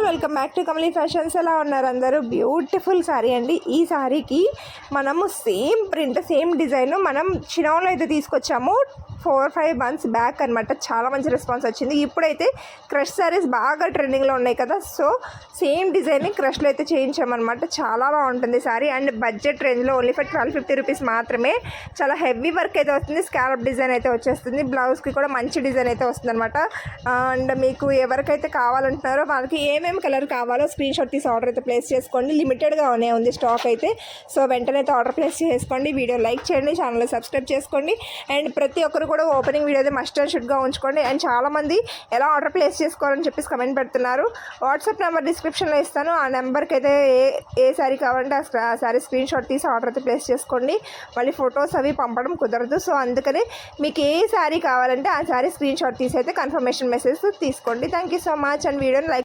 Welcome back to Kamali Fashions. ఎలా ఉన్నారు అందరూ? బ్యూటిఫుల్ శారీ అండి. ఈ శారీకి మనము సేమ్ ప్రింట్ సేమ్ డిజైన్ మనం చినాలో అయితే తీసుకొచ్చాము 4-5 months బ్యాక్ అనమాట. చాలా మంచి రెస్పాన్స్ వచ్చింది. ఇప్పుడైతే క్రష్ శారీస్ బాగా ట్రెండింగ్లో ఉన్నాయి కదా, సో సేమ్ డిజైన్ని క్రష్లో అయితే చేయించామన్నమాట. చాలా బాగుంటుంది శారీ అండ్ బడ్జెట్ రేంజ్లో ఓన్లీ ఫర్ 1250 రూపీస్ మాత్రమే. చాలా హెవీ వర్క్ అయితే వస్తుంది. స్కాలప్ డిజైన్ అయితే వచ్చేస్తుంది. బ్లౌజ్కి కూడా మంచి డిజైన్ అయితే వస్తుంది అనమాట. అండ్ మీకు ఎవరికైతే కావాలంటున్నారో వాళ్ళకి ఏమేమి కలర్ కావాలో స్క్రీన్ షాట్ తీసి ఆర్డర్ అయితే ప్లేస్ చేసుకోండి. లిమిటెడ్గానే ఉంది స్టాక్ అయితే, సో వెంటనే అయితే ఆర్డర్ ప్లేస్ చేసుకోండి. వీడియో లైక్ చేయండి, ఛానల్ సబ్స్క్రైబ్ చేసుకోండి. అండ్ ప్రతి ఒక్కరు కూడా ఓపెనింగ్ వీడియో అయితే మస్ట్ అండ్ షుడ్గా ఉంచుకోండి. అండ్ చాలామంది ఎలా ఆర్డర్ ప్లేస్ చేసుకోవాలని చెప్పేసి కమెంట్ పెడుతున్నారు. వాట్సాప్ నెంబర్ డిస్క్రిప్షన్లో ఇస్తాను. ఆ నెంబర్కి అయితే ఏ శారీ కావాలంటే ఆ శారీ స్క్రీన్ షాట్ తీసి ఆర్డర్ అయితే ప్లేస్ చేసుకోండి. మళ్ళీ ఫొటోస్ అవి పంపడం కుదరదు. సో అందుకని మీకు ఏ శారీ కావాలంటే ఆ శారీ స్క్రీన్ షాట్ తీసి అయితే కన్ఫర్మేషన్ మెసేజ్ తీసుకోండి. Thank you so much. And వీడియోని లైక్